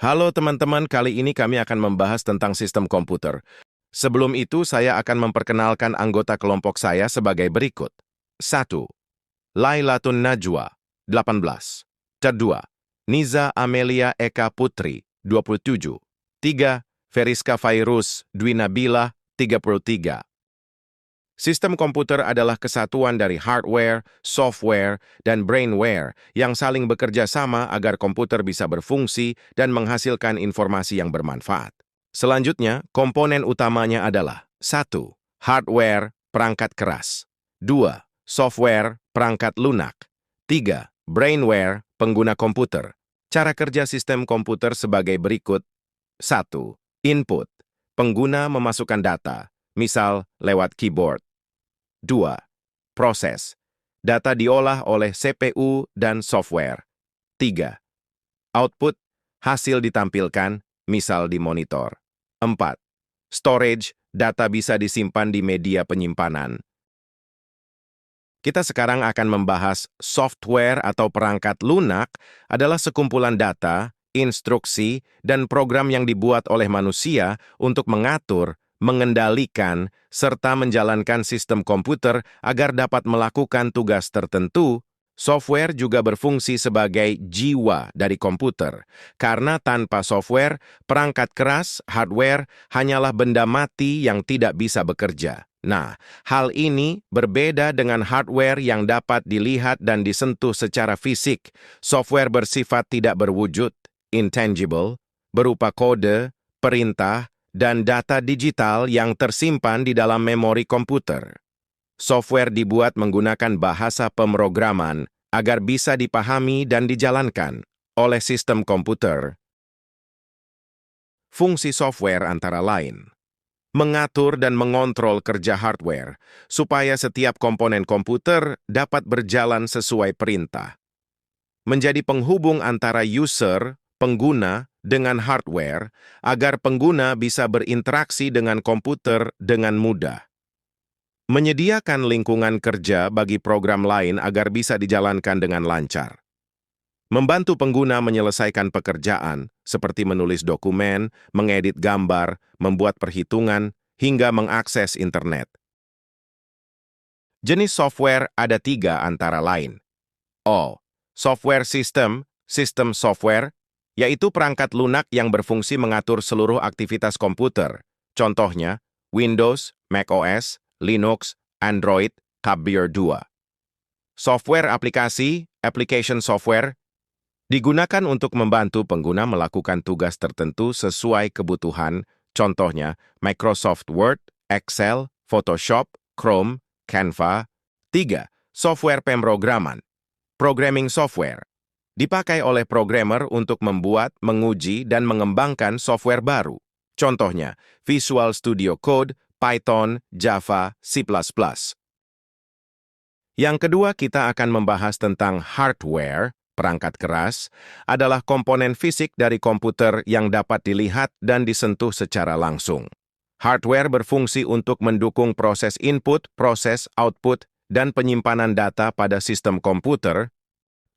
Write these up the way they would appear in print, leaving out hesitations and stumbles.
Halo teman-teman, kali ini kami akan membahas tentang sistem komputer. Sebelum itu, saya akan memperkenalkan anggota kelompok saya sebagai berikut. 1. Lailatun Najwa, 18. 2. Niza Amelia Eka Putri, 27. 3. Feriska Fairuz Dwi Nabila, 33. Sistem komputer adalah kesatuan dari hardware, software, dan brainware yang saling bekerja sama agar komputer bisa berfungsi dan menghasilkan informasi yang bermanfaat. Selanjutnya, komponen utamanya adalah 1. Hardware, perangkat keras. 2. Software, perangkat lunak. 3. Brainware, pengguna komputer. Cara kerja sistem komputer sebagai berikut. 1. Input, pengguna memasukkan data, misal lewat keyboard. 2. Proses, data diolah oleh CPU dan software. 3. Output, hasil ditampilkan, misal di monitor. 4. Storage, data bisa disimpan di media penyimpanan. Kita sekarang akan membahas software atau perangkat lunak adalah sekumpulan data, instruksi, dan program yang dibuat oleh manusia untuk mengatur, mengendalikan, serta menjalankan sistem komputer agar dapat melakukan tugas tertentu. Software juga berfungsi sebagai jiwa dari komputer, karena tanpa software, perangkat keras, hardware, hanyalah benda mati yang tidak bisa bekerja. Nah, hal ini berbeda dengan hardware yang dapat dilihat dan disentuh secara fisik. Software bersifat tidak berwujud, intangible, berupa kode, perintah, dan data digital yang tersimpan di dalam memori komputer. Software dibuat menggunakan bahasa pemrograman agar bisa dipahami dan dijalankan oleh sistem komputer. Fungsi software antara lain: mengatur dan mengontrol kerja hardware, supaya setiap komponen komputer dapat berjalan sesuai perintah. Menjadi penghubung antara user, pengguna, dengan hardware, agar pengguna bisa berinteraksi dengan komputer dengan mudah. Menyediakan lingkungan kerja bagi program lain agar bisa dijalankan dengan lancar. Membantu pengguna menyelesaikan pekerjaan, seperti menulis dokumen, mengedit gambar, membuat perhitungan, hingga mengakses internet. Jenis software ada 3 antara lain. Software system, sistem software, yaitu perangkat lunak yang berfungsi mengatur seluruh aktivitas komputer. Contohnya, Windows, macOS, Linux, Android, Kabir 2. Software aplikasi, application software, digunakan untuk membantu pengguna melakukan tugas tertentu sesuai kebutuhan, contohnya Microsoft Word, Excel, Photoshop, Chrome, Canva. 3. Software pemrograman, programming software, dipakai oleh programmer untuk membuat, menguji, dan mengembangkan software baru. Contohnya, Visual Studio Code, Python, Java, C++. Yang kedua, kita akan membahas tentang hardware. Perangkat keras adalah komponen fisik dari komputer yang dapat dilihat dan disentuh secara langsung. Hardware berfungsi untuk mendukung proses input, proses output, dan penyimpanan data pada sistem komputer.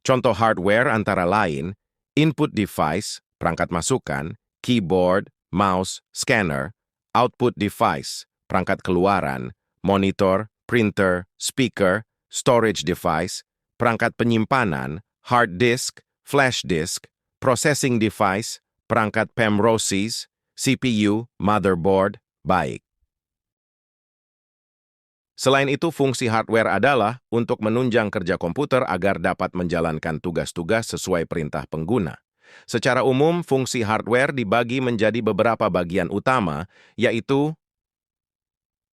Contoh hardware antara lain, input device, perangkat masukan, keyboard, mouse, scanner, output device, perangkat keluaran, monitor, printer, speaker, storage device, perangkat penyimpanan, hard disk, flash disk, processing device, perangkat PMROSIS, CPU, motherboard, baik. Selain itu, fungsi hardware adalah untuk menunjang kerja komputer agar dapat menjalankan tugas-tugas sesuai perintah pengguna. Secara umum, fungsi hardware dibagi menjadi beberapa bagian utama, yaitu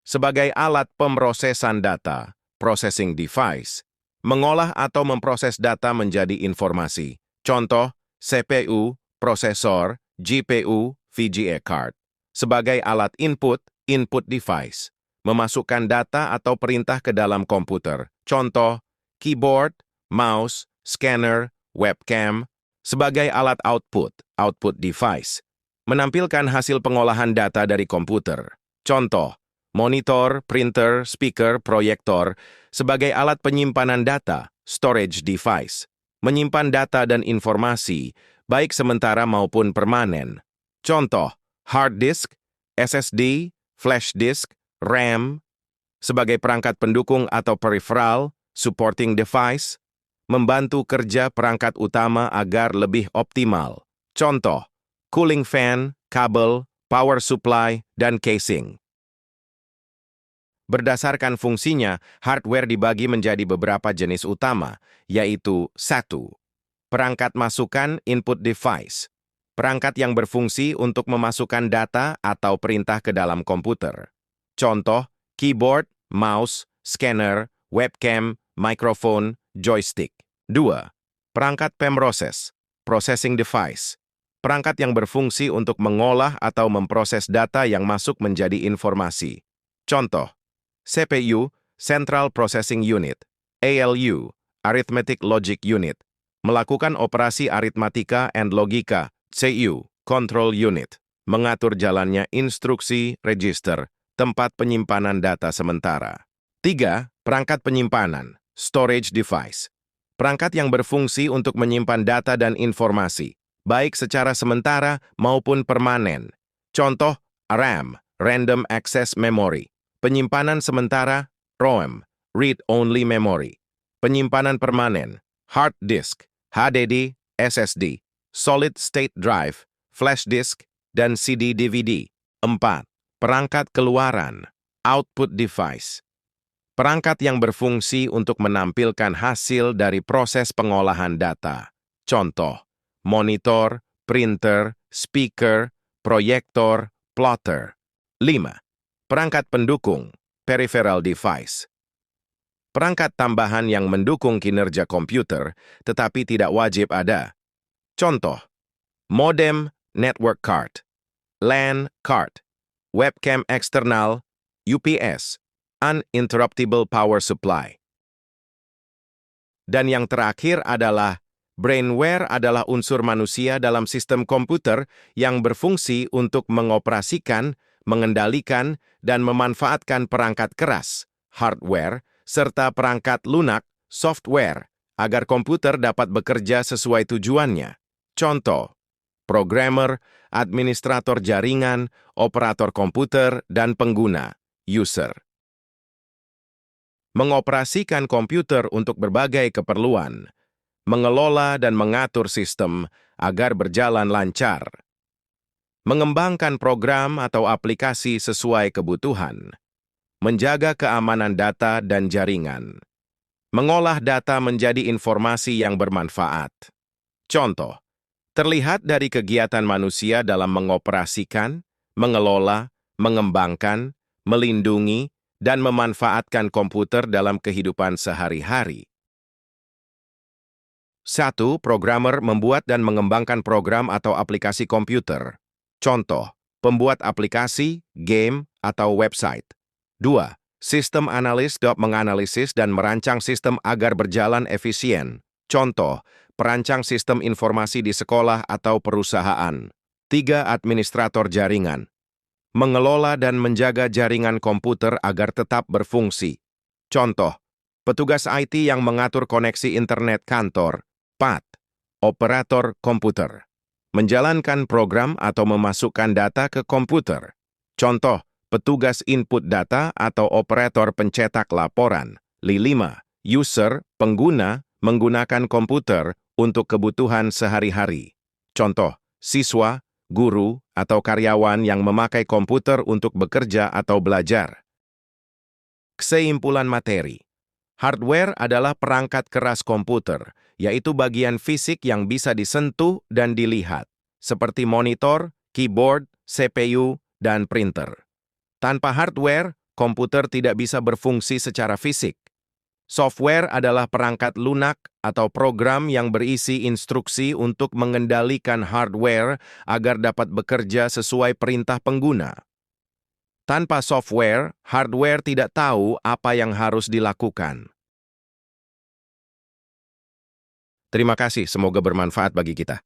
sebagai alat pemrosesan data, processing device, mengolah atau memproses data menjadi informasi. Contoh, CPU, prosesor, GPU, VGA card. Sebagai alat input, input device, memasukkan data atau perintah ke dalam komputer. Contoh, keyboard, mouse, scanner, webcam. Sebagai alat output, output device, menampilkan hasil pengolahan data dari komputer. Contoh, monitor, printer, speaker, proyektor. Sebagai alat penyimpanan data, storage device, menyimpan data dan informasi, baik sementara maupun permanen. Contoh, hard disk, SSD, flash disk, RAM, sebagai perangkat pendukung atau peripheral, supporting device, membantu kerja perangkat utama agar lebih optimal. Contoh, cooling fan, kabel, power supply, dan casing. Berdasarkan fungsinya, hardware dibagi menjadi beberapa jenis utama, yaitu 1. Perangkat masukan input device. Perangkat yang berfungsi untuk memasukkan data atau perintah ke dalam komputer. Contoh, keyboard, mouse, scanner, webcam, microphone, joystick. 2. Perangkat pemroses, processing device. Perangkat yang berfungsi untuk mengolah atau memproses data yang masuk menjadi informasi. Contoh, CPU, Central Processing Unit, ALU, Arithmetic Logic Unit, melakukan operasi aritmatika and logika, CU, Control Unit, mengatur jalannya instruksi, register, tempat penyimpanan data sementara. 3. Perangkat penyimpanan, storage device. Perangkat yang berfungsi untuk menyimpan data dan informasi, baik secara sementara maupun permanen. Contoh, RAM, Random Access Memory. Penyimpanan sementara, ROM, Read-Only Memory. Penyimpanan permanen, hard disk, HDD, SSD, Solid State Drive, flash disk, dan CD-DVD. 4. Perangkat keluaran, output device. Perangkat yang berfungsi untuk menampilkan hasil dari proses pengolahan data. Contoh, monitor, printer, speaker, proyektor, plotter. 5. Perangkat pendukung, peripheral device. Perangkat tambahan yang mendukung kinerja komputer, tetapi tidak wajib ada. Contoh, modem, network card, LAN card, webcam eksternal, UPS, uninterruptible power supply. Dan yang terakhir adalah, brainware adalah unsur manusia dalam sistem komputer yang berfungsi untuk mengoperasikan, mengendalikan, dan memanfaatkan perangkat keras, hardware, serta perangkat lunak, software, agar komputer dapat bekerja sesuai tujuannya. Contoh, programmer, administrator jaringan, operator komputer, dan pengguna, user. Mengoperasikan komputer untuk berbagai keperluan, mengelola dan mengatur sistem agar berjalan lancar, mengembangkan program atau aplikasi sesuai kebutuhan, menjaga keamanan data dan jaringan, mengolah data menjadi informasi yang bermanfaat. Contoh, terlihat dari kegiatan manusia dalam mengoperasikan, mengelola, mengembangkan, melindungi, dan memanfaatkan komputer dalam kehidupan sehari-hari. 1. Programmer membuat dan mengembangkan program atau aplikasi komputer. Contoh, pembuat aplikasi, game, atau website. 2. Sistem analis menganalisis dan merancang sistem agar berjalan efisien. Contoh, perancang sistem informasi di sekolah atau perusahaan. 3. Administrator jaringan. Mengelola dan menjaga jaringan komputer agar tetap berfungsi. Contoh, petugas IT yang mengatur koneksi internet kantor. 4. Operator komputer. Menjalankan program atau memasukkan data ke komputer. Contoh, petugas input data atau operator pencetak laporan. 5. User, pengguna, menggunakan komputer untuk kebutuhan sehari-hari. Contoh, siswa, guru, atau karyawan yang memakai komputer untuk bekerja atau belajar. Kesimpulan materi. Hardware adalah perangkat keras komputer, yaitu bagian fisik yang bisa disentuh dan dilihat, seperti monitor, keyboard, CPU, dan printer. Tanpa hardware, komputer tidak bisa berfungsi secara fisik. Software adalah perangkat lunak atau program yang berisi instruksi untuk mengendalikan hardware agar dapat bekerja sesuai perintah pengguna. Tanpa software, hardware tidak tahu apa yang harus dilakukan. Terima kasih, semoga bermanfaat bagi kita.